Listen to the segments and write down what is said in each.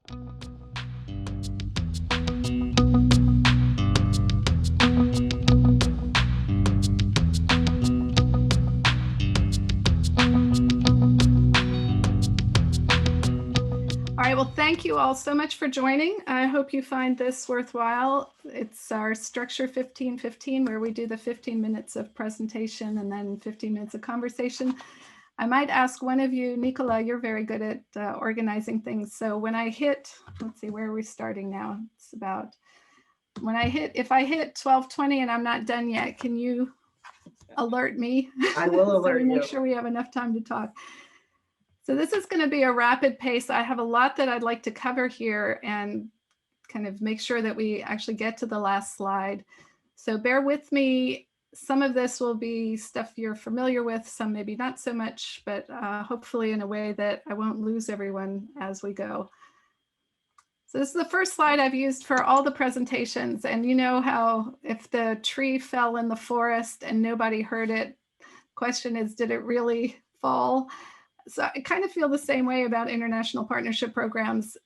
All right, well, thank you all so much for joining. I hope you find this worthwhile. It's our structure 15-15, where we do the 15 minutes of presentation and then 15 minutes of conversation. I might ask one of you, Nicola, you're very good at organizing things. So when I hit, let's see, where are we starting now? It's about, if I hit 12:20 and I'm not done yet, can you alert me? I will alert so we make you. sure we have enough time to talk. So this is going to be a rapid pace. I have a lot that I'd like to cover here and kind of make sure that we actually get to the last slide. So bear with me. Some of this will be stuff you're familiar with, some maybe not so much, but hopefully in a way that I won't lose everyone as we go. So this is the first slide I've used for all the presentations. And you know how if the tree fell in the forest and nobody heard it, question is, did it really fall? So I kind of feel the same way about international partnership programs.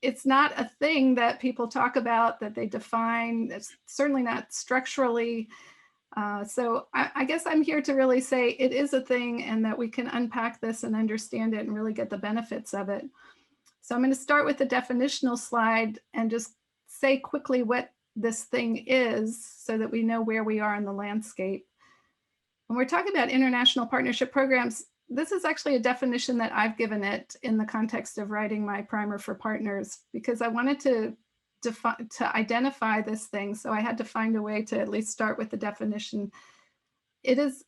It's not a thing that people talk about, that they define. It's certainly not structurally. So I guess I'm here to really say it is a thing and that we can unpack this and understand it and really get the benefits of it. So I'm going to start with the definitional slide and just say quickly what this thing is so that we know where we are in the landscape. When we're talking about international partnership programs, this is actually a definition that I've given it in the context of writing my primer for partners, because I wanted to identify this thing. So I had to find a way to at least start with the definition. It is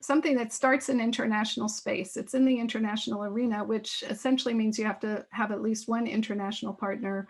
something that starts in international space. It's in the international arena, which essentially means you have to have at least one international partner.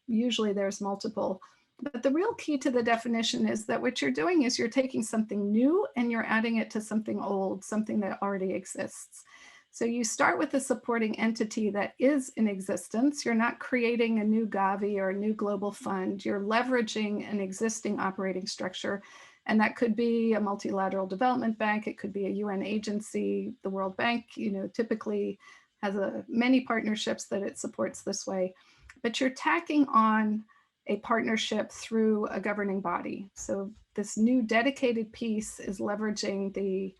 Usually there's multiple. But the real key to the definition is that what you're doing is you're taking something new and you're adding it to something old, something that already exists. So you start with a supporting entity that is in existence. You're not creating a new Gavi or a new global fund. You're leveraging an existing operating structure. And that could be a multilateral development bank. It could be a UN agency. The World Bank, typically has many partnerships that it supports this way. But you're tacking on a partnership through a governing body. So this new dedicated piece is leveraging the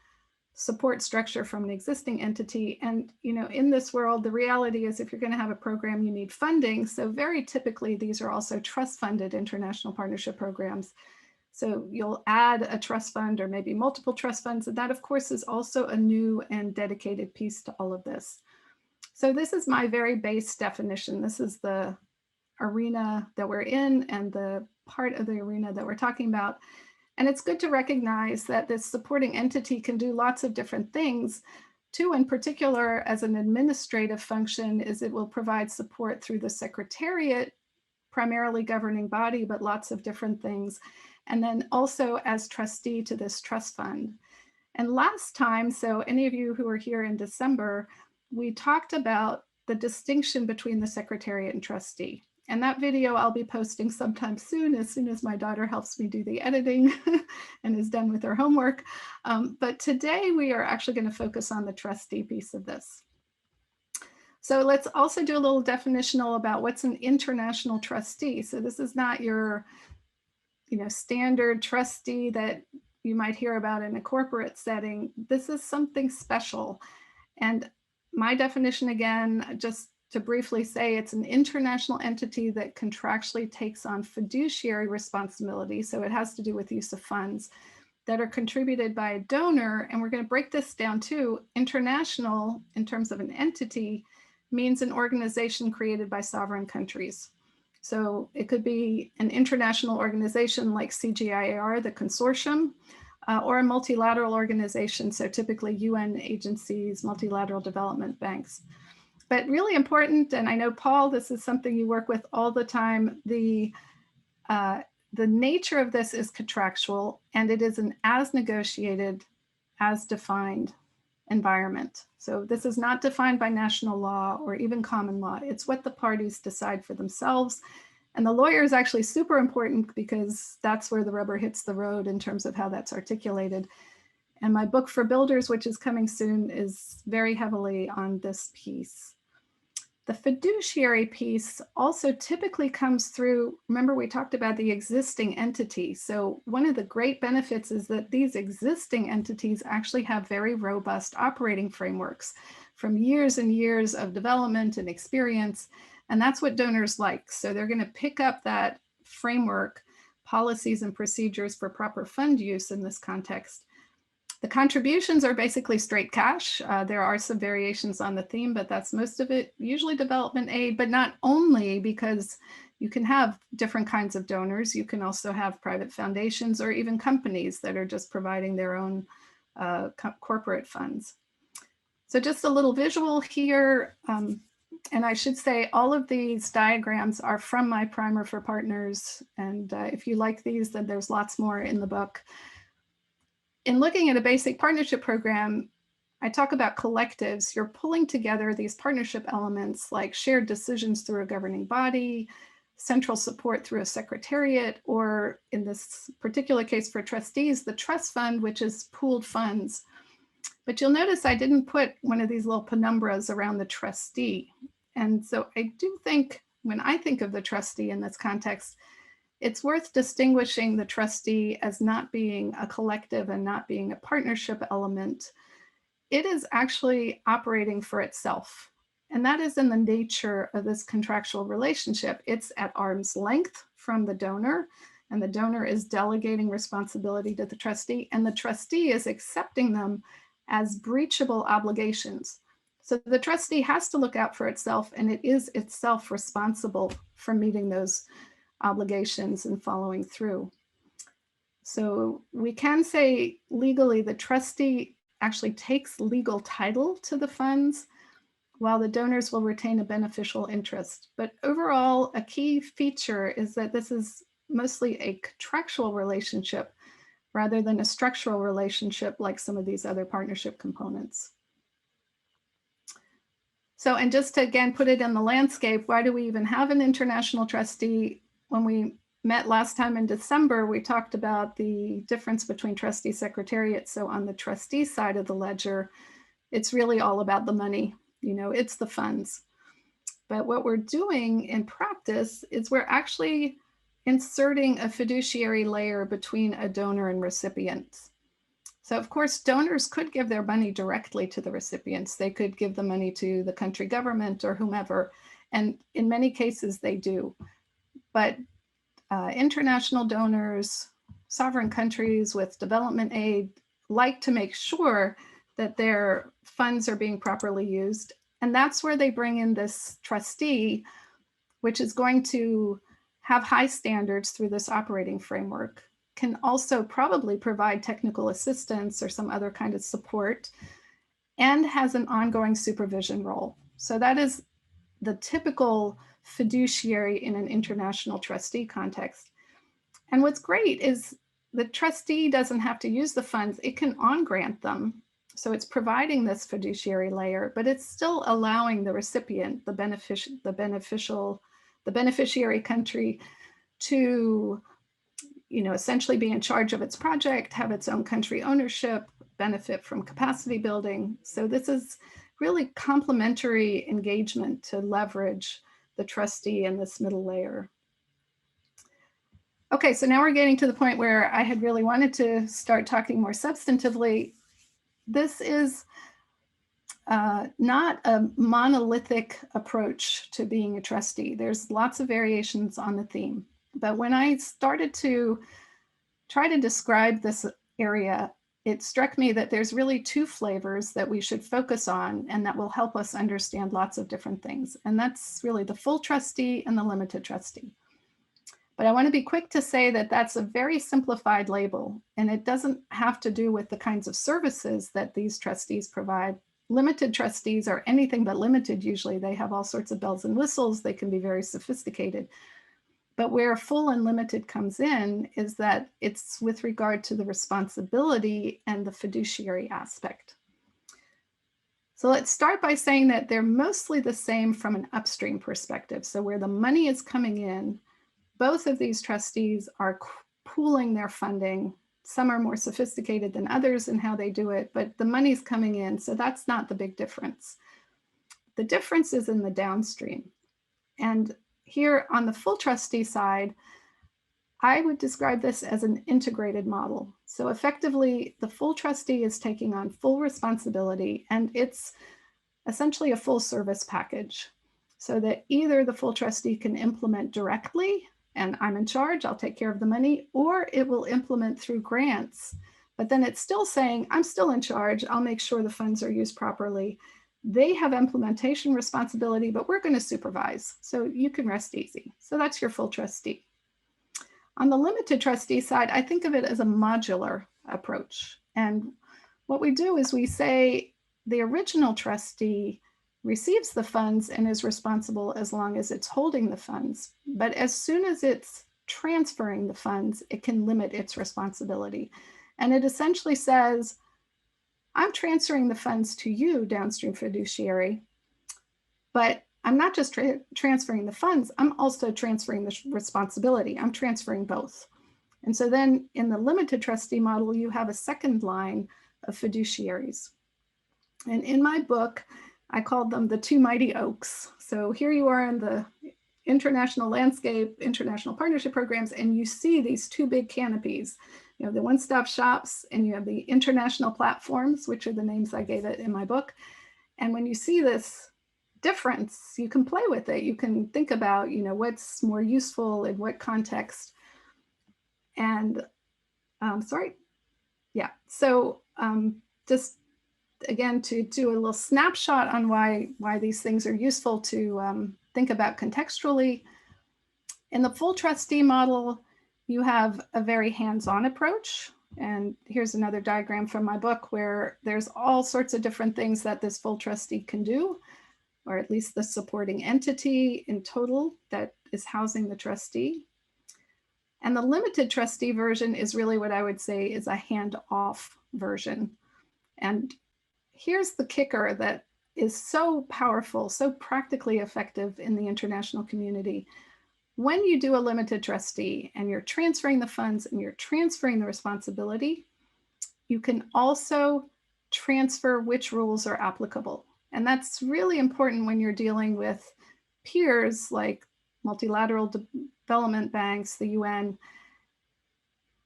support structure from an existing entity. And in this world, the reality is if you're going to have a program, you need funding. So very typically, these are also trust-funded international partnership programs. So you'll add a trust fund or maybe multiple trust funds. And that, of course, is also a new and dedicated piece to all of this. So this is my very base definition. This is the arena that we're in and the part of the arena that we're talking about. And it's good to recognize that this supporting entity can do lots of different things. Two in particular, as an administrative function, is it will provide support through the secretariat, primarily governing body, but lots of different things. And then also as trustee to this trust fund. And last time, so any of you who were here in December, we talked about the distinction between the secretariat and trustee. And that video I'll be posting sometime soon as my daughter helps me do the editing and is done with her homework. But today we are actually going to focus on the trustee piece of this. So let's also do a little definitional about what's an international trustee. So this is not your standard trustee that you might hear about in a corporate setting. This is something special. And my definition, again, just to briefly say, it's an international entity that contractually takes on fiduciary responsibility. So it has to do with use of funds that are contributed by a donor. And we're going to break this down too. International, in terms of an entity, means an organization created by sovereign countries. So it could be an international organization like CGIAR, the consortium, or a multilateral organization. So typically UN agencies, multilateral development banks. But really important, and I know, Paul, this is something you work with all the time, the nature of this is contractual, and it is an as negotiated, as defined environment. So this is not defined by national law or even common law. It's what the parties decide for themselves. And the lawyer is actually super important because that's where the rubber hits the road in terms of how that's articulated. And my book for builders, which is coming soon, is very heavily on this piece. The fiduciary piece also typically comes through, remember we talked about the existing entity. So one of the great benefits is that these existing entities actually have very robust operating frameworks from years and years of development and experience. And that's what donors like. So they're going to pick up that framework, policies and procedures for proper fund use in this context. The contributions are basically straight cash. There are some variations on the theme, but that's most of it, usually development aid, but not only, because you can have different kinds of donors. You can also have private foundations or even companies that are just providing their own corporate funds. So just a little visual here. And I should say all of these diagrams are from my primer for partners. And if you like these, then there's lots more in the book. In looking at a basic partnership program, I talk about collectives. You're pulling together these partnership elements like shared decisions through a governing body, central support through a secretariat, or in this particular case for trustees, the trust fund, which is pooled funds. But you'll notice I didn't put one of these little penumbras around the trustee. And so I do think when I think of the trustee in this context, it's worth distinguishing the trustee as not being a collective and not being a partnership element. It is actually operating for itself. And that is in the nature of this contractual relationship. It's at arm's length from the donor, and the donor is delegating responsibility to the trustee, and the trustee is accepting them as breachable obligations. So the trustee has to look out for itself, and it is itself responsible for meeting those obligations and following through. So we can say legally the trustee actually takes legal title to the funds, while the donors will retain a beneficial interest. But overall, a key feature is that this is mostly a contractual relationship rather than a structural relationship like some of these other partnership components. So, and just to again put it in the landscape, why do we even have an international trustee? When we met last time in December, we talked about the difference between trustee secretariat. So on the trustee side of the ledger, it's really all about the money, it's the funds. But what we're doing in practice is we're actually inserting a fiduciary layer between a donor and recipient. So of course, donors could give their money directly to the recipients. They could give the money to the country government or whomever. And in many cases they do. But international donors, sovereign countries with development aid like to make sure that their funds are being properly used. And that's where they bring in this trustee, which is going to have high standards through this operating framework, can also probably provide technical assistance or some other kind of support, and has an ongoing supervision role. So that is the typical fiduciary in an international trustee context. And what's great is the trustee doesn't have to use the funds, it can on-grant them. So it's providing this fiduciary layer, but it's still allowing the recipient, the beneficiary country to essentially be in charge of its project, have its own country ownership, benefit from capacity building. So this is really complementary engagement to leverage the trustee in this middle layer. Okay, so now we're getting to the point where I had really wanted to start talking more substantively. This is not a monolithic approach to being a trustee. There's lots of variations on the theme. But when I started to try to describe this area, it struck me that there's really two flavors that we should focus on and that will help us understand lots of different things. And that's really the full trustee and the limited trustee. But I want to be quick to say that that's a very simplified label, and it doesn't have to do with the kinds of services that these trustees provide. Limited trustees are anything but limited usually. They have all sorts of bells and whistles. They can be very sophisticated. But where full and limited comes in is that it's with regard to the responsibility and the fiduciary aspect. So let's start by saying that they're mostly the same from an upstream perspective. So where the money is coming in, both of these trustees are pooling their funding. Some are more sophisticated than others in how they do it, but the money's coming in, so that's not the big difference. The difference is in the downstream. And here on the full trustee side, I would describe this as an integrated model. So effectively, the full trustee is taking on full responsibility, and it's essentially a full service package, so that either the full trustee can implement directly, and I'm in charge, I'll take care of the money, or it will implement through grants. But then it's still saying, I'm still in charge, I'll make sure the funds are used properly. They have implementation responsibility, but we're going to supervise, so you can rest easy. So that's your full trustee. On the limited trustee side, I think of it as a modular approach. And what we do is we say the original trustee receives the funds and is responsible as long as it's holding the funds. But as soon as it's transferring the funds, it can limit its responsibility. And it essentially says, I'm transferring the funds to you, downstream fiduciary, but I'm not just transferring the funds, I'm also transferring the responsibility. I'm transferring both. And so then in the limited trustee model, you have a second line of fiduciaries. And in my book, I called them the two mighty oaks. So here you are in the international landscape, international partnership programs, and you see these two big canopies. You have the one-stop shops, and you have the international platforms, which are the names I gave it in my book. And when you see this difference, you can play with it. You can think about, what's more useful in what context. And so just again, to do a little snapshot on why these things are useful to think about contextually. In the full trustee model, you have a very hands-on approach. And here's another diagram from my book where there's all sorts of different things that this full trustee can do, or at least the supporting entity in total that is housing the trustee. And the limited trustee version is really what I would say is a hand-off version. And here's the kicker that is so powerful, so practically effective in the international community. When you do a limited trustee and you're transferring the funds and you're transferring the responsibility, you can also transfer which rules are applicable. And that's really important when you're dealing with peers like multilateral development banks, the UN.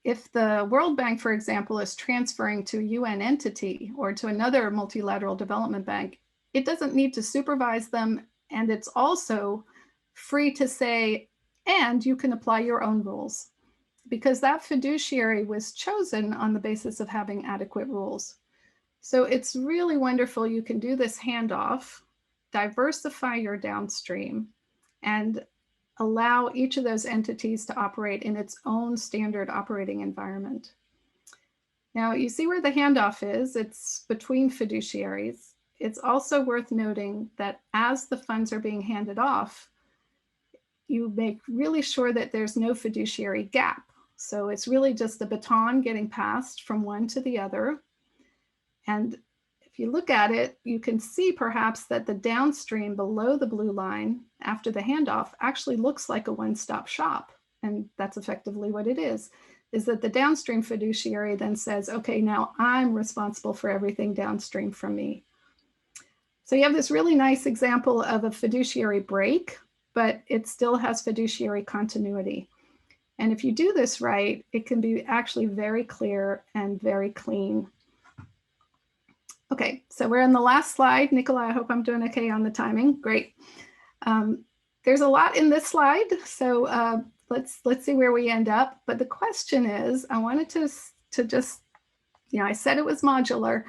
If the World Bank, for example, is transferring to a UN entity or to another multilateral development bank, it doesn't need to supervise them. And it's also free to say, and you can apply your own rules, because that fiduciary was chosen on the basis of having adequate rules. So it's really wonderful. You can do this handoff, diversify your downstream, and allow each of those entities to operate in its own standard operating environment. Now, you see where the handoff is. It's between fiduciaries. It's also worth noting that as the funds are being handed off, you make really sure that there's no fiduciary gap. So it's really just the baton getting passed from one to the other. And if you look at it, you can see perhaps that the downstream below the blue line after the handoff actually looks like a one-stop shop. And that's effectively what it is that the downstream fiduciary then says, okay, now I'm responsible for everything downstream from me. So you have this really nice example of a fiduciary break, but it still has fiduciary continuity. And if you do this right, it can be actually very clear and very clean. Okay, so we're on the last slide. Nikolai, I hope I'm doing okay on the timing. Great. There's a lot in this slide, so let's see where we end up. But the question is, I wanted to just, I said it was modular.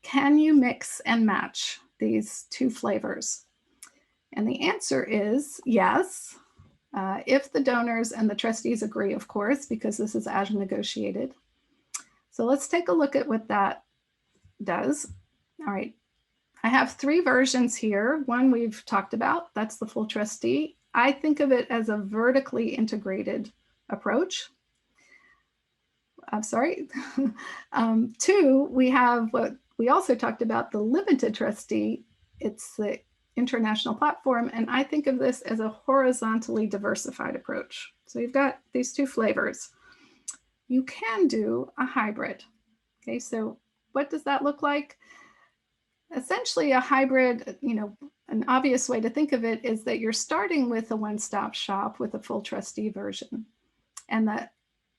Can you mix and match these two flavors? And the answer is yes, if the donors and the trustees agree, of course, because this is as negotiated. So let's take a look at what that does. All right, I have three versions here. One we've talked about, that's the full trustee. I think of it as a vertically integrated approach. I'm sorry. Two, we have what we also talked about, the limited trustee. It's the international platform, and I think of this as a horizontally diversified approach. So you've got these two flavors. You can do a hybrid. Okay, so what does that look like? Essentially a hybrid, an obvious way to think of it is that you're starting with a one-stop shop with a full trustee version, and that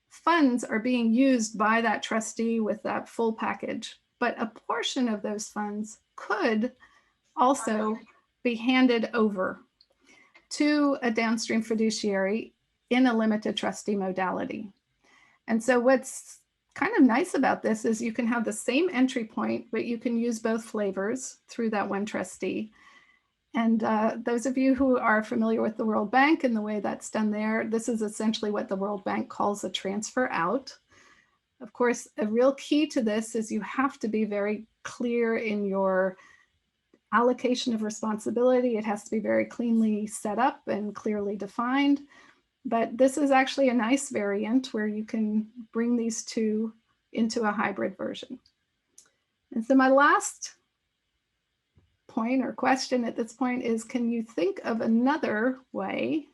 funds are being used by that trustee with that full package. But a portion of those funds could also be handed over to a downstream fiduciary in a limited trustee modality. And so what's kind of nice about this is you can have the same entry point, but you can use both flavors through that one trustee. And those of you who are familiar with the World Bank and the way that's done there, this is essentially what the World Bank calls a transfer out. Of course, a real key to this is you have to be very clear in your allocation of responsibility. It has to be very cleanly set up and clearly defined. But this is actually a nice variant where you can bring these two into a hybrid version. And so my last point or question at this point is, can you think of another way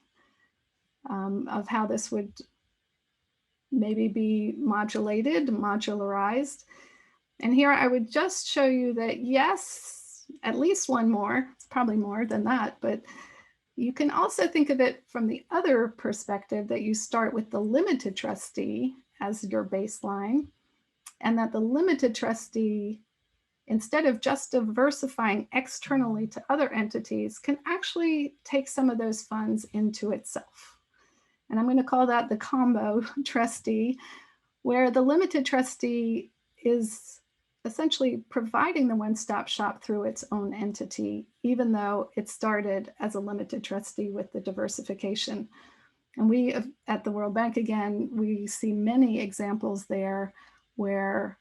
of how this would maybe be modularized? And here I would just show you that yes, at least one more, it's probably more than that, but you can also think of it from the other perspective, that you start with the limited trustee as your baseline, and that the limited trustee, instead of just diversifying externally to other entities, can actually take some of those funds into itself. And I'm going to call that the combo trustee, where the limited trustee is essentially providing the one-stop shop through its own entity, even though it started as a limited trustee with the diversification. And we, at the World Bank, again, we see many examples there where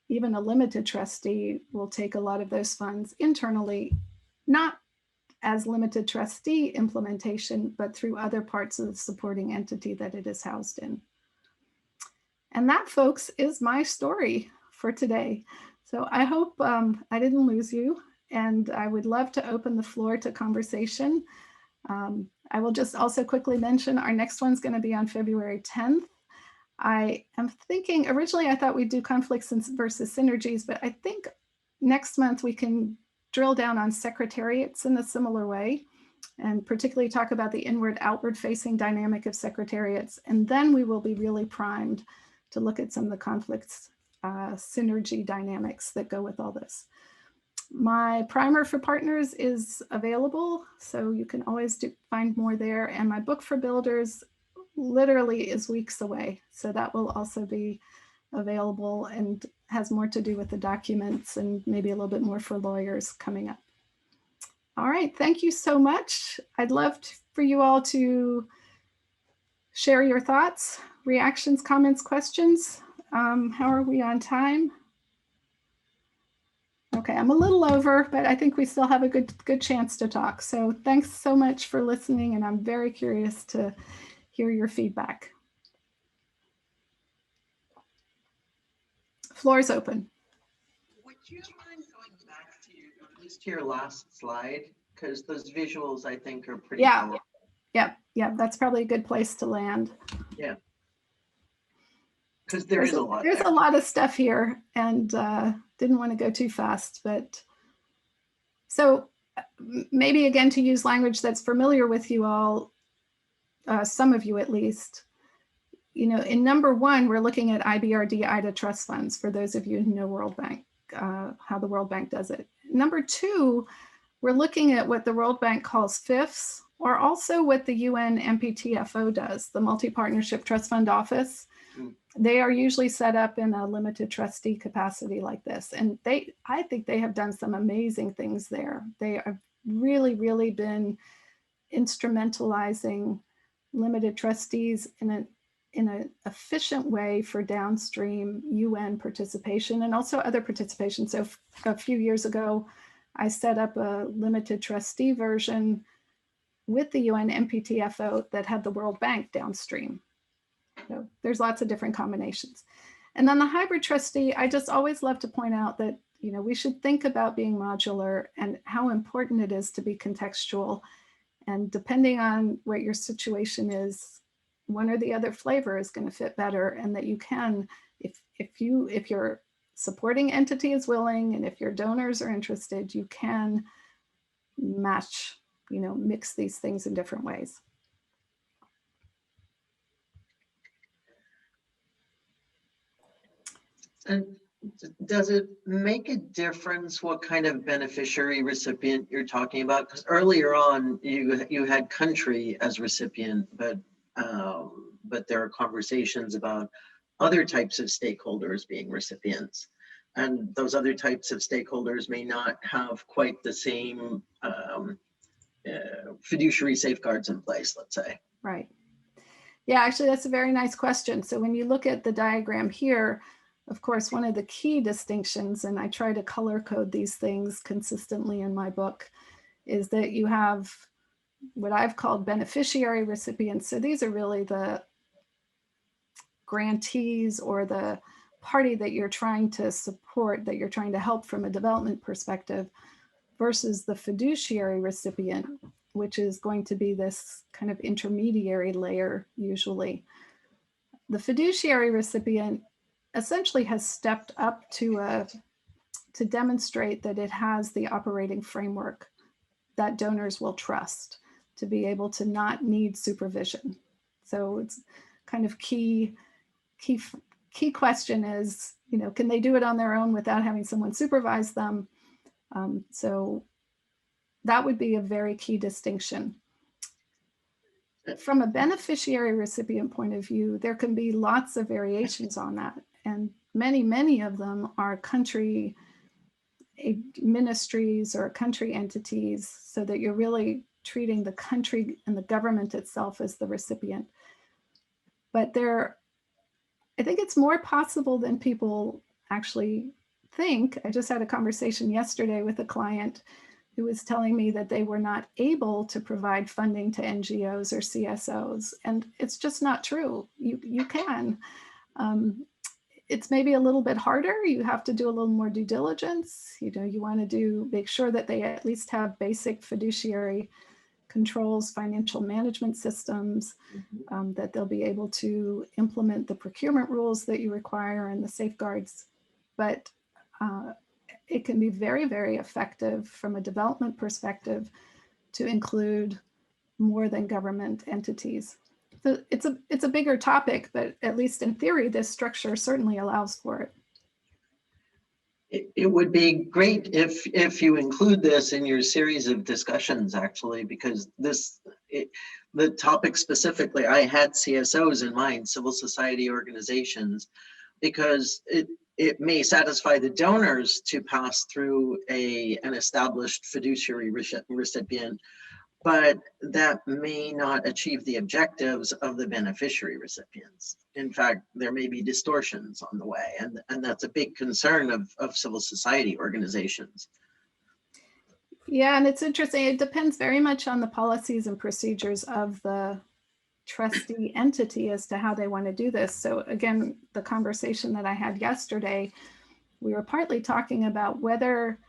even a limited trustee will take a lot of those funds internally, not as limited trustee implementation, but through other parts of the supporting entity that it is housed in. And that, folks, is my story for today. So I hope I didn't lose you, and I would love to open the floor to conversation. I will just also quickly mention our next one's going to be on February 10th. I am thinking, originally I thought we'd do conflicts versus synergies, but I think next month we can drill down on secretariats in a similar way, and particularly talk about the inward-outward facing dynamic of secretariats. And then we will be really primed to look at some of the conflicts synergy dynamics that go with all this. My primer for partners is available, so you can always find more there. And my book for builders literally is weeks away, so that will also be available and has more to do with the documents and maybe a little bit more for lawyers coming up. All right, thank you so much. I'd love for you all to share your thoughts, reactions, comments, questions. How are we on time? Okay, I'm a little over, but I think we still have a good chance to talk. So thanks so much for listening, and I'm very curious to hear your feedback. Floor is open. Would you mind going back to at least to your last slide? Because those visuals, I think, are pretty powerful. Yeah, that's probably a good place to land. Yeah. Because there's a lot. There's a lot of stuff here, and didn't want to go too fast. But so maybe again, to use language that's familiar with you all, some of you at least, you know, in number one, we're looking at IBRD IDA trust funds, for those of you who know World Bank, how the World Bank does it. Number two, we're looking at what the World Bank calls FIFs, or also what the UN MPTFO does, the Multi-Partnership Trust Fund Office. They are usually set up in a limited trustee capacity like this. And I think they have done some amazing things there. They have really, really been instrumentalizing limited trustees in an efficient way for downstream UN participation and also other participation. So a few years ago, I set up a limited trustee version with the UN MPTFO that had the World Bank downstream. So there's lots of different combinations. And then the hybrid trustee, I just always love to point out that, you know, we should think about being modular and how important it is to be contextual. And depending on what your situation is, one or the other flavor is going to fit better, and that you can, if your supporting entity is willing and if your donors are interested, you can match, mix these things in different ways. And does it make a difference what kind of beneficiary recipient you're talking about? Because earlier on, you had country as recipient, but there are conversations about other types of stakeholders being recipients. And those other types of stakeholders may not have quite the same fiduciary safeguards in place, let's say. Right. Yeah, actually, that's a very nice question. So when you look at the diagram here, of course, one of the key distinctions, and I try to color code these things consistently in my book, is that you have what I've called beneficiary recipients. So these are really the grantees or the party that you're trying to support, that you're trying to help from a development perspective, versus the fiduciary recipient, which is going to be this kind of intermediary layer usually. The fiduciary recipient essentially has stepped up to demonstrate that it has the operating framework that donors will trust to be able to not need supervision. So it's kind of key question is, can they do it on their own without having someone supervise them? So that would be a very key distinction. From a beneficiary recipient point of view, there can be lots of variations on that. And many of them are country ministries or country entities, so that you're really treating the country and the government itself as the recipient. But I think it's more possible than people actually think. I just had a conversation yesterday with a client who was telling me that they were not able to provide funding to NGOs or CSOs. And it's just not true. You can. It's maybe a little bit harder. You have to do a little more due diligence. You want to make sure that they at least have basic fiduciary controls, financial management systems, that they'll be able to implement the procurement rules that you require and the safeguards. But it can be very, very effective from a development perspective to include more than government entities. So it's a bigger topic, but at least in theory, this structure certainly allows for it. It would be great if you include this in your series of discussions, actually, because the topic specifically, I had CSOs in mind, civil society organizations, because it may satisfy the donors to pass through an established fiduciary recipient, but that may not achieve the objectives of the beneficiary recipients. In fact, there may be distortions on the way, and that's a big concern of civil society organizations. Yeah, and it's interesting. It depends very much on the policies and procedures of the trustee entity as to how they want to do this. So again, the conversation that I had yesterday, we were partly talking about whether,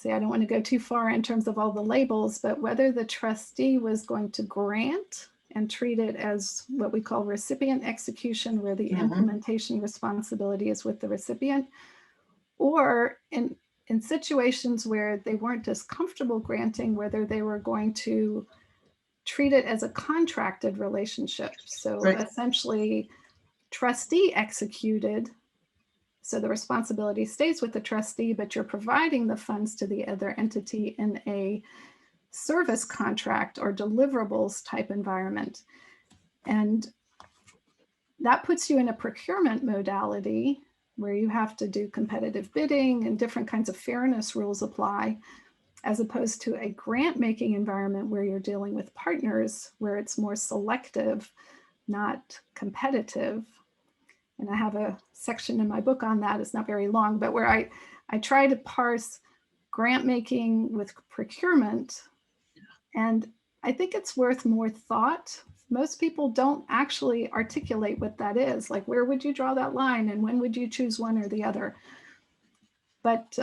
I don't want to go too far in terms of all the labels, but whether the trustee was going to grant and treat it as what we call recipient execution, where the implementation responsibility is with the recipient, or in situations where they weren't as comfortable granting, whether they were going to treat it as a contracted relationship. So essentially, trustee executed, so the responsibility stays with the trustee, but you're providing the funds to the other entity in a service contract or deliverables type environment. And that puts you in a procurement modality where you have to do competitive bidding and different kinds of fairness rules apply, as opposed to a grant-making environment where you're dealing with partners, where it's more selective, not competitive. And I have a section in my book on that. It's not very long, but where I try to parse grant-making with procurement. And I think it's worth more thought. Most people don't actually articulate what that is. Like, where would you draw that line? And when would you choose one or the other? But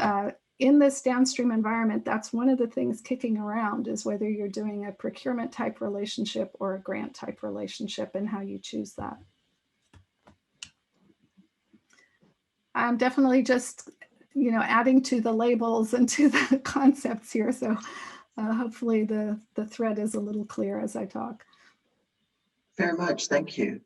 in this downstream environment, that's one of the things kicking around, is whether you're doing a procurement type relationship or a grant type relationship and how you choose that. I'm definitely just, adding to the labels and to the concepts here. So hopefully the thread is a little clear as I talk. Very much, thank you.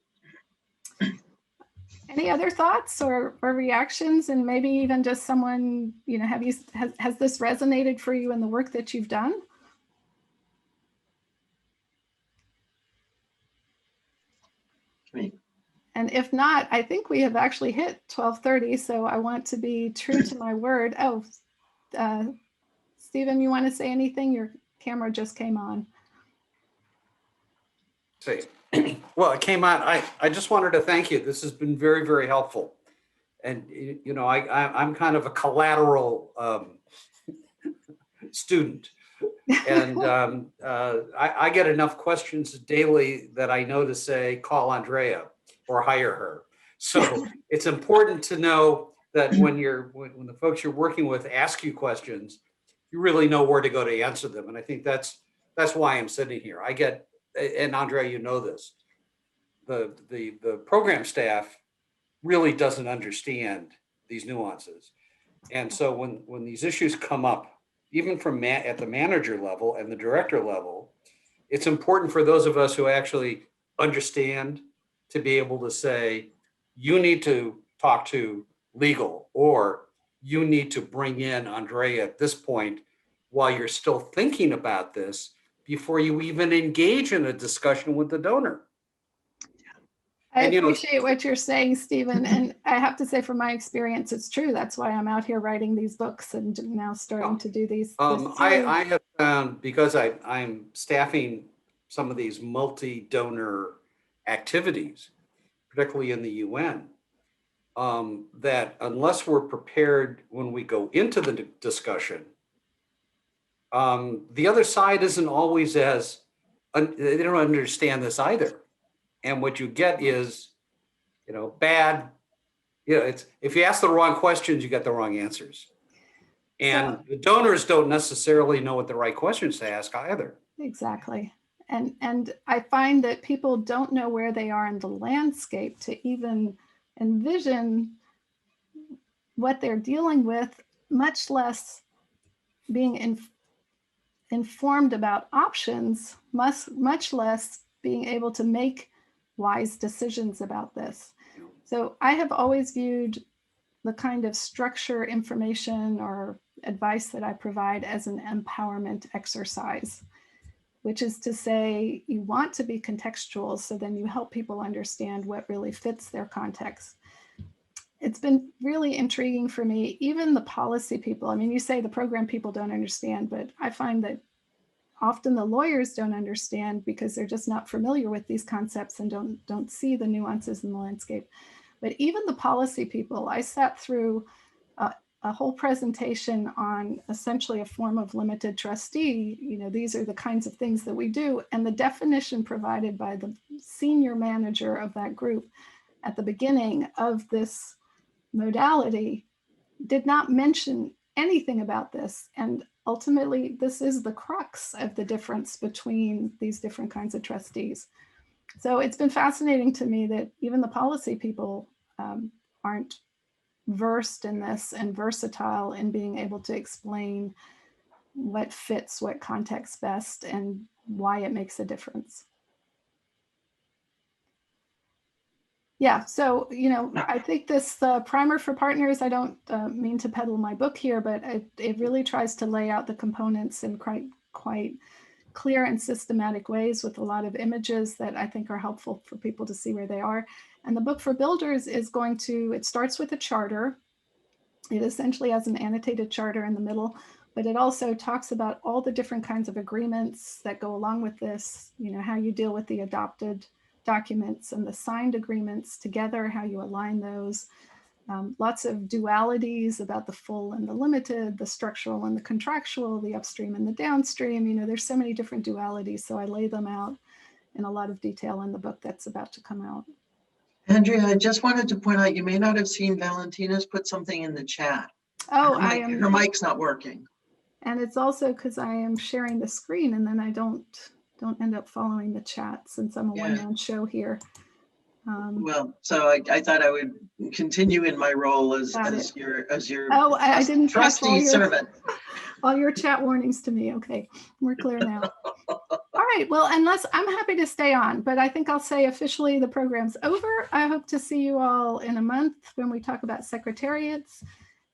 Any other thoughts or reactions, and maybe even just someone, you know, has this resonated for you in the work that you've done? Me. And if not, I think we have actually hit 12:30, so I want to be true to my word. Oh, Stephen, you want to say anything? Your camera just came on. See, well, it came on. I just wanted to thank you. This has been very, very helpful. And, you know, I'm kind of a collateral student. And I get enough questions daily that I know to say, call Andrea or hire her. So it's important to know that when the folks you're working with ask you questions, you really know where to go to answer them. And I think that's why I'm sitting here. I get, and Andrea, you know this, the program staff really doesn't understand these nuances. And so when these issues come up, even from at the manager level and the director level, it's important for those of us who actually understand to be able to say, you need to talk to legal, or you need to bring in Andrea at this point while you're still thinking about this before you even engage in a discussion with the donor. I appreciate what you're saying, Stephen. And I have to say, from my experience, it's true. That's why I'm out here writing these books and now starting to do these. I have found, because I'm staffing some of these multi-donor activities, particularly in the UN, that unless we're prepared when we go into the discussion, the other side isn't always as, they don't understand this either. And what you get is, you know, bad, you know, it's, if you ask the wrong questions, you get the wrong answers. And the donors don't necessarily know what the right questions to ask either. Exactly. And I find that people don't know where they are in the landscape to even envision what they're dealing with, much less being informed about options, much less being able to make wise decisions about this. So I have always viewed the kind of structure, information, or advice that I provide as an empowerment exercise, which is to say, you want to be contextual, so then you help people understand what really fits their context. It's been really intriguing for me, even the policy people. I mean, you say the program people don't understand, but I find that often the lawyers don't understand because they're just not familiar with these concepts and don't see the nuances in the landscape. But even the policy people, I sat through a whole presentation on essentially a form of limited trustee. You know, these are the kinds of things that we do. And the definition provided by the senior manager of that group at the beginning of this modality did not mention anything about this. And ultimately, this is the crux of the difference between these different kinds of trustees. So it's been fascinating to me that even the policy people aren't versed in this and versatile in being able to explain what fits what context best and why it makes a difference. Yeah, so, you know, I think this primer for partners, I don't mean to peddle my book here, but it really tries to lay out the components in quite clear and systematic ways with a lot of images that I think are helpful for people to see where they are. And the book for builders is going to, it starts with a charter. It essentially has an annotated charter in the middle, but it also talks about all the different kinds of agreements that go along with this, you know, how you deal with the adopted documents and the signed agreements together, how you align those. Lots of dualities about the full and the limited, the structural and the contractual, the upstream and the downstream. You know, there's so many different dualities. So I lay them out in a lot of detail in the book that's about to come out. Andrea, I just wanted to point out, you may not have seen Valentina's put something in the chat. Oh, her mic's not working. And it's also because I am sharing the screen and then I don't end up following the chat since I'm a one-man show here. Well, so I thought I would continue in my role as your I didn't trustee servant. All your chat warnings to me. Okay, we're clear now. All right, well, unless I'm happy to stay on, but I think I'll say officially the program's over. I hope to see you all in a month when we talk about secretariats,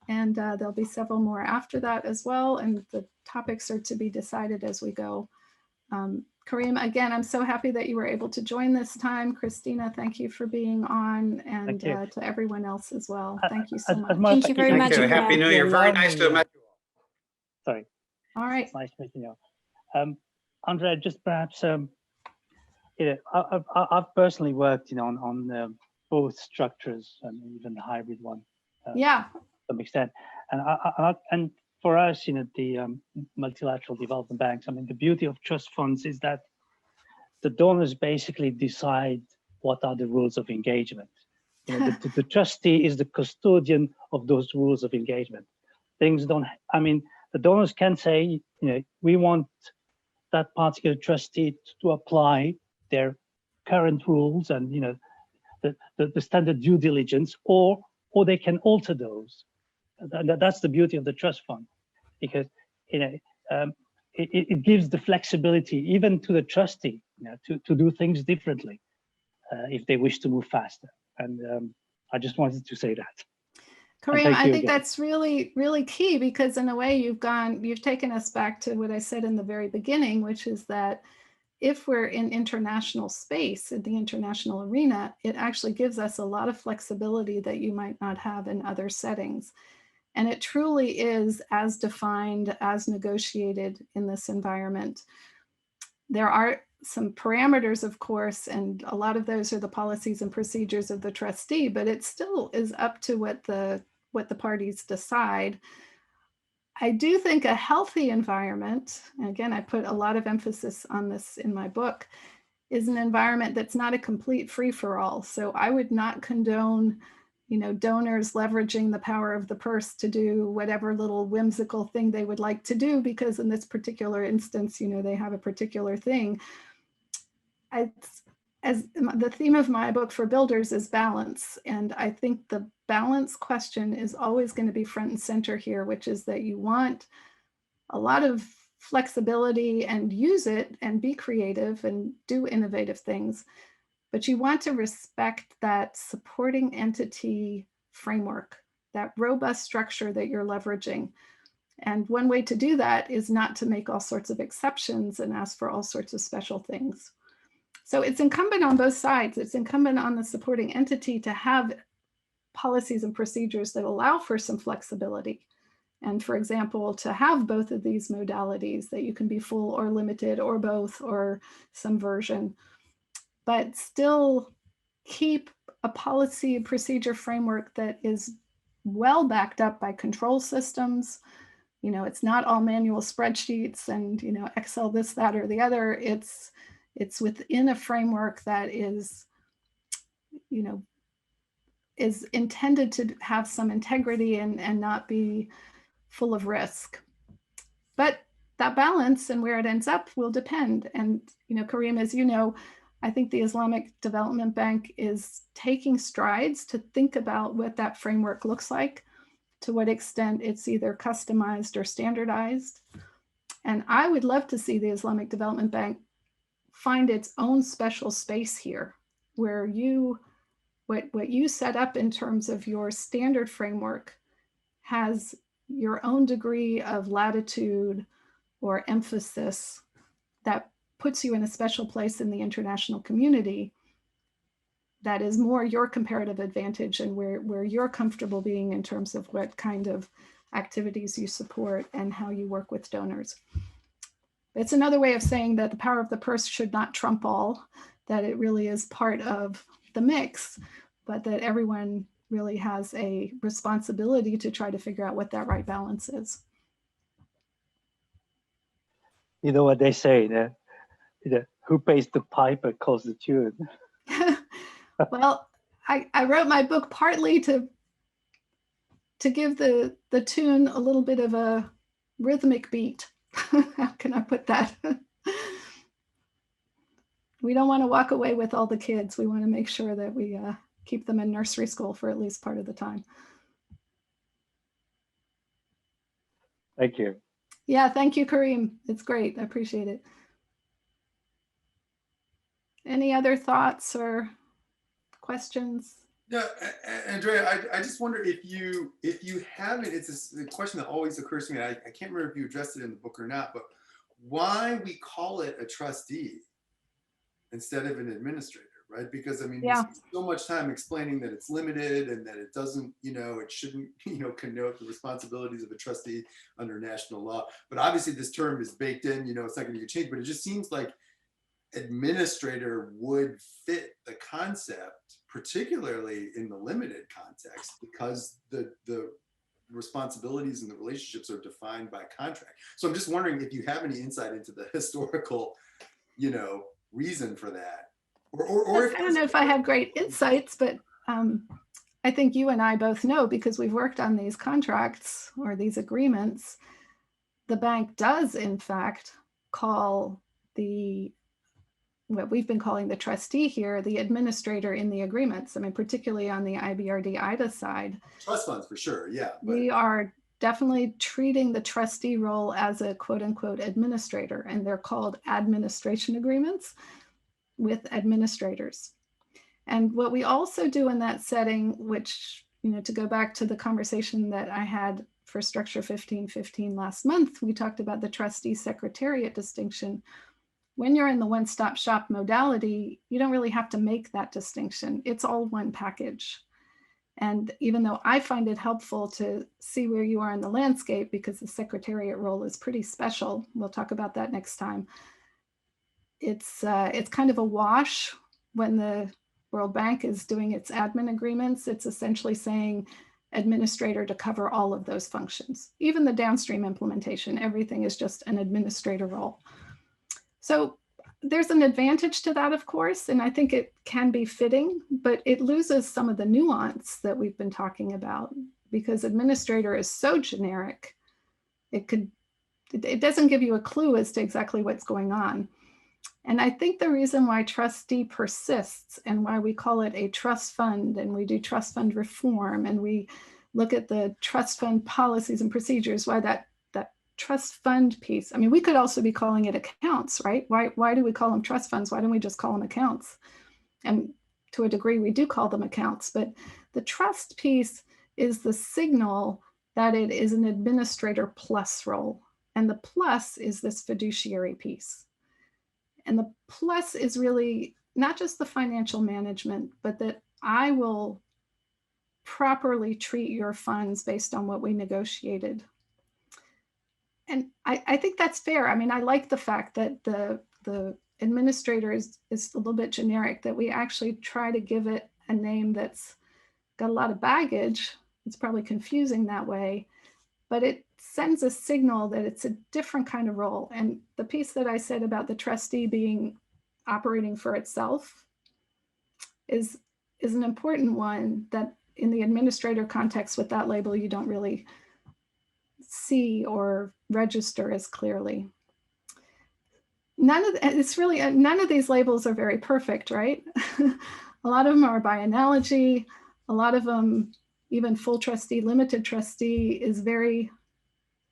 and there'll be several more after that as well, and the topics are to be decided as we go. Kareem, again, I'm so happy that you were able to join this time. Christina, thank you for being on, and to everyone else as well. Thank you so much. Thank you very much. Happy New Year. Very nice to have met you all. Sorry. All right. It's nice meeting you. Andrea, just perhaps, I've personally worked, on both structures and even the hybrid one. Yeah. To some extent, and for us, the multilateral development banks. I mean, the beauty of trust funds is that the donors basically decide what are the rules of engagement. The trustee is the custodian of those rules of engagement. Things don't. I mean, the donors can say, we want that particular trustee to apply their current rules and the standard due diligence, or they can alter those. That's the beauty of the trust fund, because it gives the flexibility even to the trustee to do things differently if they wish to move faster. And I just wanted to say that. Kareem, I think that's really, really key, because in a way you've taken us back to what I said in the very beginning, which is that if we're in international space, in the international arena, it actually gives us a lot of flexibility that you might not have in other settings. And it truly is as defined, as negotiated in this environment. There are some parameters, of course, and a lot of those are the policies and procedures of the trustee, but it still is up to what the parties decide. I do think a healthy environment, and again, I put a lot of emphasis on this in my book, is an environment that's not a complete free-for-all. So I would not condone donors leveraging the power of the purse to do whatever little whimsical thing they would like to do, because in this particular instance, they have a particular thing. As the theme of my book for builders is balance. And I think the balance question is always going to be front and center here, which is that you want a lot of flexibility and use it and be creative and do innovative things. But you want to respect that supporting entity framework, that robust structure that you're leveraging. And one way to do that is not to make all sorts of exceptions and ask for all sorts of special things. So it's incumbent on both sides. It's incumbent on the supporting entity to have policies and procedures that allow for some flexibility. And for example, to have both of these modalities, that you can be full or limited or both or some version, but still keep a policy and procedure framework that is well backed up by control systems. It's not all manual spreadsheets and, Excel this, that, or the other. It's within a framework that is, is intended to have some integrity and not be full of risk. But that balance and where it ends up will depend. And, Kareem, as you know, I think the Islamic Development Bank is taking strides to think about what that framework looks like, to what extent it's either customized or standardized. And I would love to see the Islamic Development Bank find its own special space here, where what you set up in terms of your standard framework has your own degree of latitude or emphasis that puts you in a special place in the international community that is more your comparative advantage and where you're comfortable being in terms of what kind of activities you support and how you work with donors. It's another way of saying that the power of the purse should not trump all, that it really is part of the mix, but that everyone really has a responsibility to try to figure out what that right balance is. You know what they say, that who pays the piper calls the tune. Well, I wrote my book partly to give the tune a little bit of a rhythmic beat. How can I put that? We don't want to walk away with all the kids. We want to make sure that we keep them in nursery school for at least part of the time. Thank you. Yeah, thank you, Kareem. It's great. I appreciate it. Any other thoughts or questions? Yeah, Andrea, I just wonder if you haven't. It's a question that always occurs to me. I can't remember if you addressed it in the book or not, but why we call it a trustee instead of an administrator, right? Because I mean, we spend so much time explaining that it's limited and that it doesn't, it shouldn't, connote the responsibilities of a trustee under national law. But obviously, this term is baked in. It's not going to get changed. But it just seems like administrator would fit the concept, particularly in the limited context, because the responsibilities and the relationships are defined by contract. So I'm just wondering if you have any insight into the historical, reason for that, or I don't know if I have great insights, but I think you and I both know, because we've worked on these contracts or these agreements, the bank does in fact call what we've been calling the trustee here, the administrator in the agreements. I mean, particularly on the IBRD IDA side. Trust funds for sure, yeah. We are definitely treating the trustee role as a quote unquote administrator, and they're called administration agreements with administrators. And what we also do in that setting, which, to go back to the conversation that I had for Structure 1515 last month, we talked about the trustee secretariat distinction. When you're in the one-stop shop modality, you don't really have to make that distinction. It's all one package. And even though I find it helpful to see where you are in the landscape, because the secretariat role is pretty special, we'll talk about that next time, it's kind of a wash when the World Bank is doing its admin agreements. It's essentially saying administrator to cover all of those functions. Even the downstream implementation, everything is just an administrator role. So there's an advantage to that, of course, and I think it can be fitting, but it loses some of the nuance that we've been talking about, because administrator is so generic, it doesn't give you a clue as to exactly what's going on. And I think the reason why trustee persists and why we call it a trust fund, and we do trust fund reform, and we look at the trust fund policies and procedures, why that trust fund piece. I mean, we could also be calling it accounts, right? Why do we call them trust funds? Why don't we just call them accounts? And to a degree, we do call them accounts, but the trust piece is the signal that it is an administrator plus role. And the plus is this fiduciary piece. And the plus is really not just the financial management, but that I will properly treat your funds based on what we negotiated. And I think that's fair. I mean, I like the fact that the administrator is a little bit generic, that we actually try to give it a name that's got a lot of baggage. It's probably confusing that way, but it sends a signal that it's a different kind of role. And the piece that I said about the trustee being operating for itself is an important one, that in the administrator context with that label, you don't really see or register as clearly. None of these labels are very perfect, right? A lot of them are by analogy. A lot of them, even full trustee, limited trustee, is very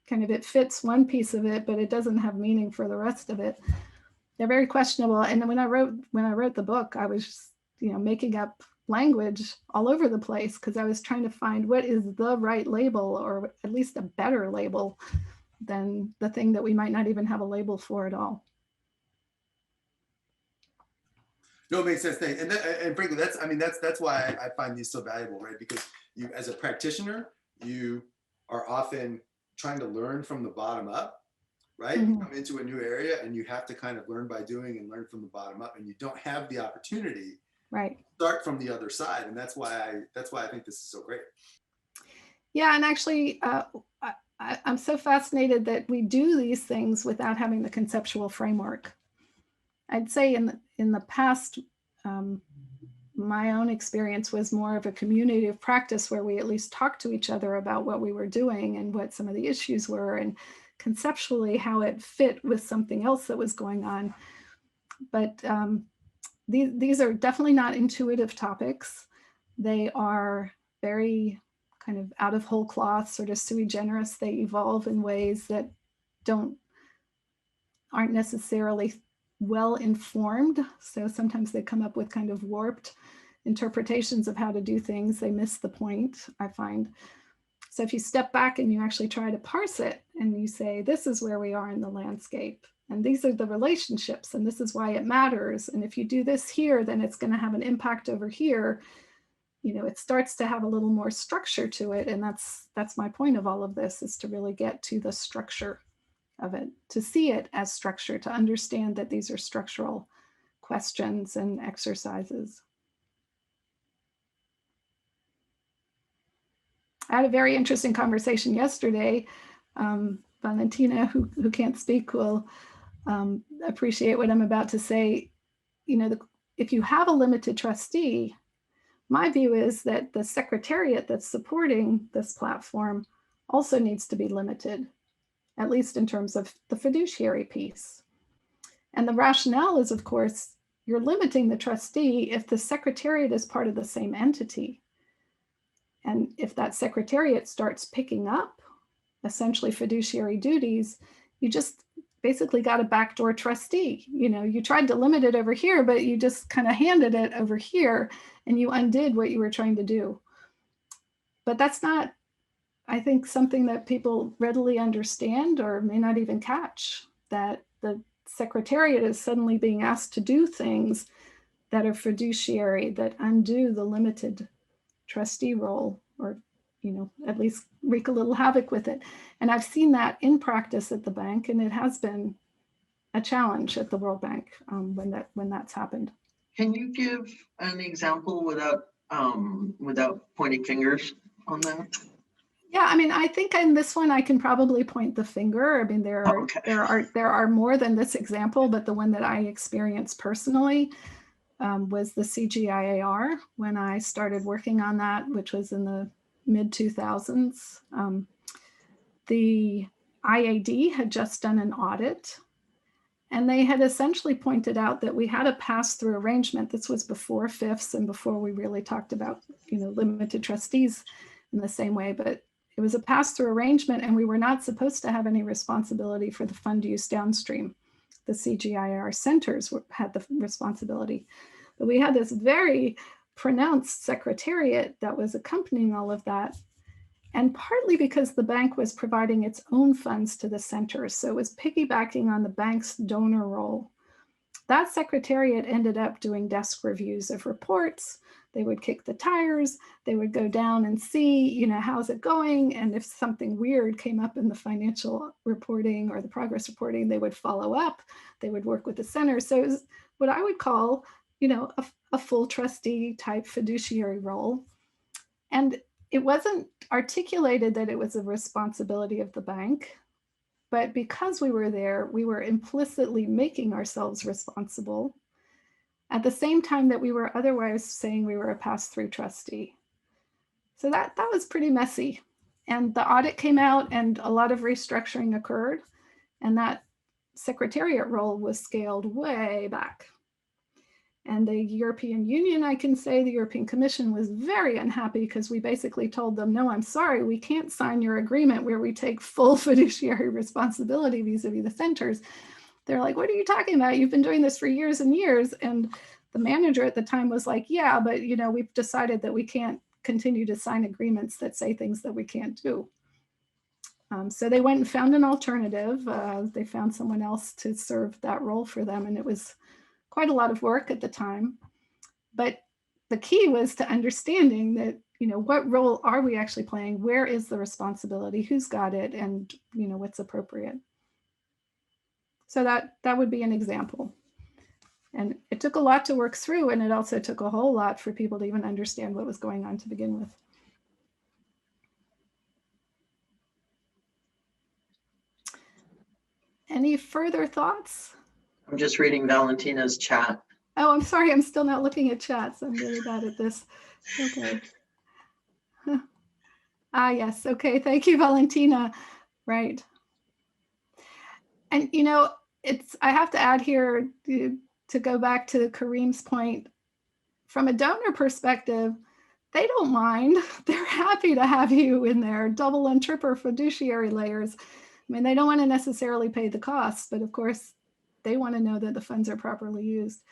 kind of, it fits one piece of it, but it doesn't have meaning for the rest of it. They're very questionable. And when I wrote the book, I was just, making up language all over the place, because I was trying to find what is the right label, or at least a better label than the thing that we might not even have a label for at all. No, it makes sense. And frankly, that's why I find these so valuable, right? Because you, as a practitioner, you are often trying to learn from the bottom up, right? Mm-hmm. You come into a new area and you have to kind of learn by doing and learn from the bottom up, and you don't have the opportunity right to start from the other side. And that's why I think this is so great. Yeah, and actually, I'm so fascinated that we do these things without having the conceptual framework. I'd say in the past, my own experience was more of a community of practice, where we at least talked to each other about what we were doing and what some of the issues were, and conceptually how it fit with something else that was going on. But these are definitely not intuitive topics. They are very kind of out of whole cloth, sort of sui generis. They evolve in ways that aren't necessarily well informed. So sometimes they come up with kind of warped interpretations of how to do things. They miss the point, I find. So if you step back and you actually try to parse it and you say, this is where we are in the landscape, and these are the relationships, and this is why it matters. And if you do this here, then it's going to have an impact over here. It starts to have a little more structure to it. And that's my point of all of this, is to really get to the structure of it, to see it as structure, to understand that these are structural questions and exercises. I had a very interesting conversation yesterday. Valentina, who can't speak, will appreciate what I'm about to say. If you have a limited trustee, my view is that the secretariat that's supporting this platform also needs to be limited, at least in terms of the fiduciary piece. And the rationale is, of course, you're limiting the trustee if the secretariat is part of the same entity. And if that secretariat starts picking up essentially fiduciary duties, you just basically got a backdoor trustee. You tried to limit it over here, but you just kind of handed it over here and you undid what you were trying to do. But that's not, I think, something that people readily understand or may not even catch, that the secretariat is suddenly being asked to do things that are fiduciary, that undo the limited trustee role, or at least wreak a little havoc with it. And I've seen that in practice at the bank, and it has been a challenge at the World Bank when that's happened. Can you give an example without pointing fingers on that? Yeah, I think in this one I can probably point the finger. There are more than this example, but the one that I experienced personally was the CGIAR when I started working on that, which was in the mid-2000s. The IAD had just done an audit, and they had essentially pointed out that we had a pass-through arrangement. This was before FIFs and before we really talked about limited trustees in the same way, but it was a pass-through arrangement, and we were not supposed to have any responsibility for the fund use downstream. The CGIAR centers had the responsibility. But we had this very pronounced secretariat that was accompanying all of that. And partly because the bank was providing its own funds to the centers, so it was piggybacking on the bank's donor role. That secretariat ended up doing desk reviews of reports. They would kick the tires. They would go down and see, how's it going? And if something weird came up in the financial reporting or the progress reporting, they would follow up. They would work with the center. So it was what I would call, a full trustee type fiduciary role. And it wasn't articulated that it was a responsibility of the bank, but because we were there, we were implicitly making ourselves responsible at the same time that we were otherwise saying we were a pass-through trustee. So that was pretty messy. And the audit came out and a lot of restructuring occurred, and that secretariat role was scaled way back. And the European Union, I can say, the European Commission was very unhappy because we basically told them, no, I'm sorry, we can't sign your agreement where we take full fiduciary responsibility vis-a-vis the centers. They're like, what are you talking about? You've been doing this for years and years. And the manager at the time was like, yeah, but we've decided that we can't continue to sign agreements that say things that we can't do. So they went and found an alternative. They found someone else to serve that role for them. And it was quite a lot of work at the time. But the key was to understanding that, what role are we actually playing? Where is the responsibility? Who's got it? And, what's appropriate? So that would be an example. And it took a lot to work through, and it also took a whole lot for people to even understand what was going on to begin with. Any further thoughts? I'm just reading Valentina's chat. Oh, I'm sorry. I'm still not looking at chats. I'm really bad at this. Okay. Yes. Okay. Thank you, Valentina. Right. And, I have to add here to go back to Kareem's point, from a donor perspective, they don't mind. They're happy to have you in there, double and triple fiduciary layers. I mean, they don't want to necessarily pay the costs, but of course, they want to know that the funds are properly used.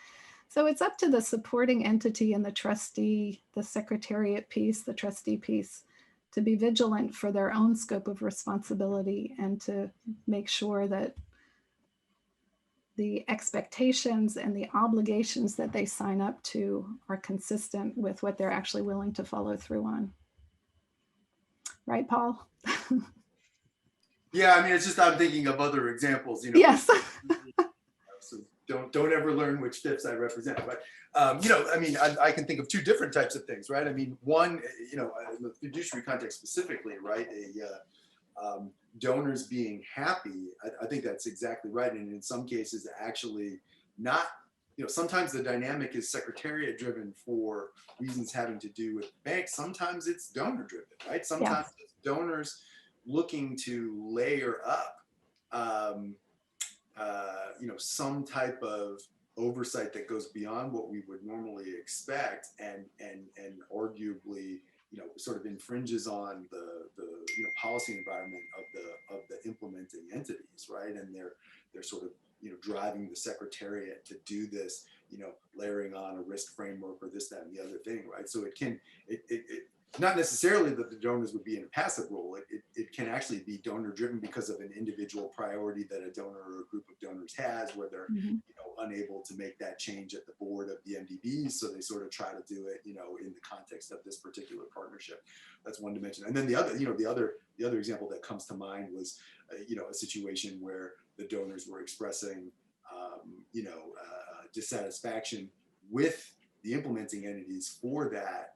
So it's up to the supporting entity and the trustee, the secretariat piece, the trustee piece, to be vigilant for their own scope of responsibility and to make sure that the expectations and the obligations that they sign up to are consistent with what they're actually willing to follow through on. Right, Paul? Yeah, I mean, it's just I'm thinking of other examples, Yes. So don't ever learn which fifths I represent. But I mean, I can think of two different types of things, right? I mean, one, in the fiduciary context specifically, right? Donors being happy, I think that's exactly right. And in some cases, actually not. Sometimes the dynamic is secretariat driven for reasons having to do with banks. Sometimes it's donor driven, right? Sometimes it's donors looking to layer up some type of oversight that goes beyond what we would normally expect and arguably sort of infringes on the policy environment of the implementing entities, right? And they're sort of driving the secretariat to do this, layering on a risk framework or this, that, and the other thing, right? So it not necessarily that the donors would be in a passive role. It can actually be donor driven because of an individual priority that a donor or a group of donors has, where they're unable to make that change at the board of the MDBs, so they sort of try to do it in the context of this particular partnership. That's one dimension. And then the other the other example that comes to mind was a situation where the donors were expressing dissatisfaction with the implementing entities for that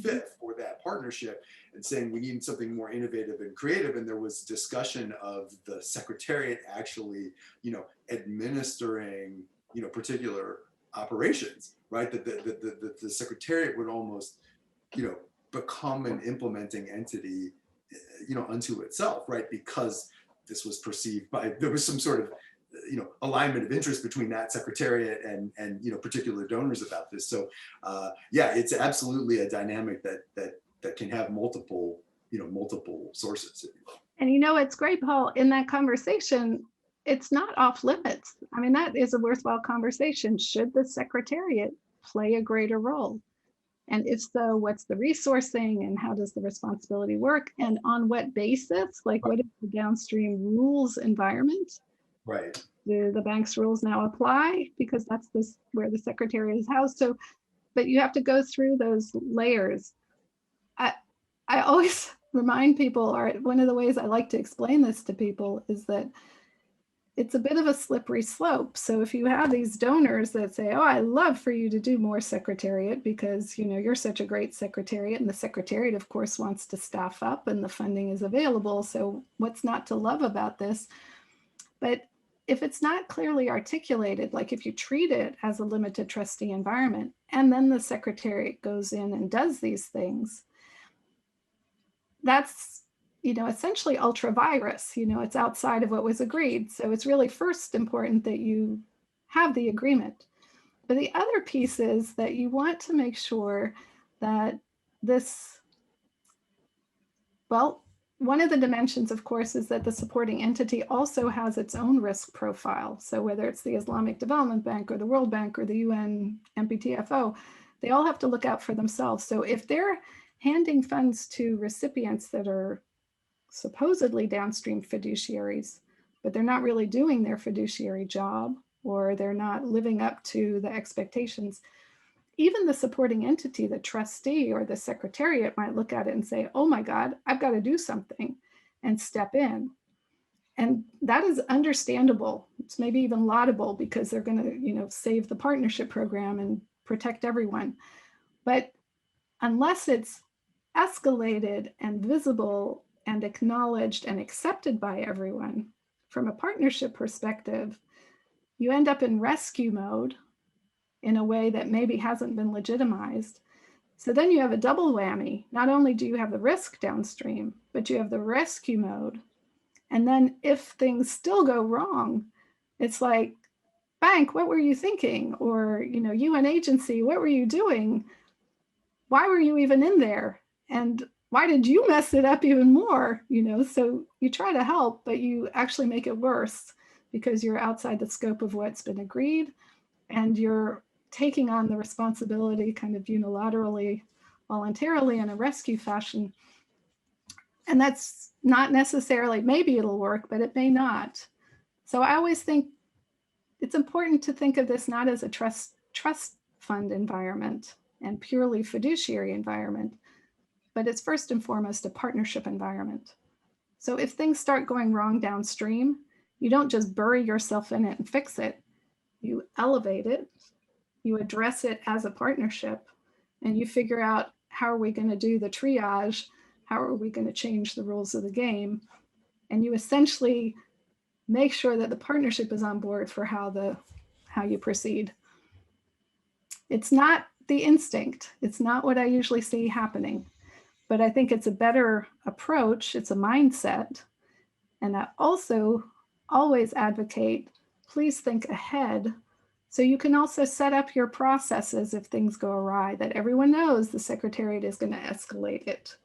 fit for that partnership, and saying we need something more innovative and creative. And there was discussion of the secretariat actually administering particular operations, right? That the secretariat would almost become an implementing entity unto itself, right? Because this was perceived there was some sort of alignment of interest between that secretariat and particular donors about this. So it's absolutely a dynamic that can have multiple sources. And it's great, Paul, in that conversation, it's not off limits. I mean, that is a worthwhile conversation. Should the secretariat play a greater role? And if so, what's the resourcing and how does the responsibility work? And on what basis? Like, what is the downstream rules environment? Right. Do the bank's rules now apply? Because that's where the secretariat is housed. So, but you have to go through those layers. I always remind people, or one of the ways I like to explain this to people is that it's a bit of a slippery slope. So if you have these donors that say, oh, I love for you to do more secretariat because you're such a great secretariat, and the secretariat of course wants to staff up and the funding is available. So what's not to love about this? But if it's not clearly articulated, like if you treat it as a limited trustee environment, and then the secretariat goes in and does these things, that's essentially ultra virus. It's outside of what was agreed. So it's really first important that you have the agreement. But the other piece is that you want to make sure that one of the dimensions, of course, is that the supporting entity also has its own risk profile. So whether it's the Islamic Development Bank or the World Bank or the UN MPTFO, they all have to look out for themselves. So if they're handing funds to recipients that are supposedly downstream fiduciaries, but they're not really doing their fiduciary job, or they're not living up to the expectations, even the supporting entity, the trustee or the secretariat, might look at it and say, oh my God, I've got to do something, and step in. And that is understandable. It's maybe even laudable because they're going to, save the partnership program and protect everyone. But unless it's escalated and visible and acknowledged and accepted by everyone, from a partnership perspective, you end up in rescue mode in a way that maybe hasn't been legitimized. So then you have a double whammy. Not only do you have the risk downstream, but you have the rescue mode. And then if things still go wrong, it's like, bank, what were you thinking? Or, UN agency, what were you doing? Why were you even in there? And why did you mess it up even more? So you try to help, but you actually make it worse because you're outside the scope of what's been agreed, and you're taking on the responsibility kind of unilaterally, voluntarily in a rescue fashion. And that's not necessarily, maybe it'll work, but it may not. So I always think it's important to think of this not as a trust fund environment and purely fiduciary environment, but it's first and foremost a partnership environment. So if things start going wrong downstream, you don't just bury yourself in it and fix it. You elevate it, you address it as a partnership, and you figure out, how are we going to do the triage? How are we going to change the rules of the game? And you essentially make sure that the partnership is on board for how you proceed. It's not the instinct. It's not what I usually see happening, but I think it's a better approach. It's a mindset. And I also always advocate, please think ahead, so you can also set up your processes if things go awry, that everyone knows the Secretariat is going to escalate it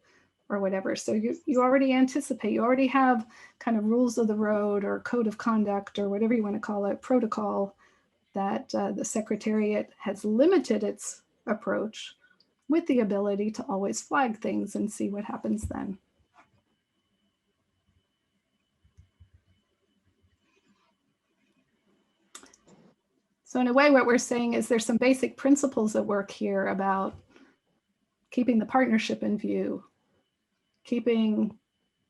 or whatever. So you already anticipate, you already have kind of rules of the road or code of conduct or whatever you want to call it, protocol, that the Secretariat has limited its approach with the ability to always flag things and see what happens then. So in a way, what we're saying is there's some basic principles at work here about keeping the partnership in view, keeping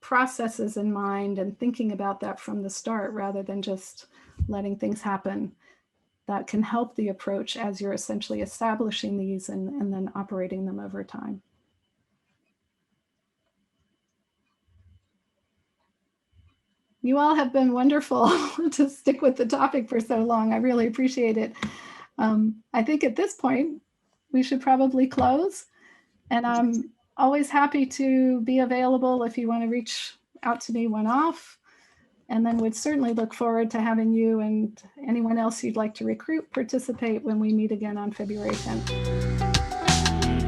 processes in mind and thinking about that from the start rather than just letting things happen. That can help the approach as you're essentially establishing these and then operating them over time. You all have been wonderful to stick with the topic for so long. I really appreciate it. I think at this point, we should probably close. And I'm always happy to be available if you want to reach out to me one-off. And then would certainly look forward to having you and anyone else you'd like to recruit participate when we meet again on February 10th.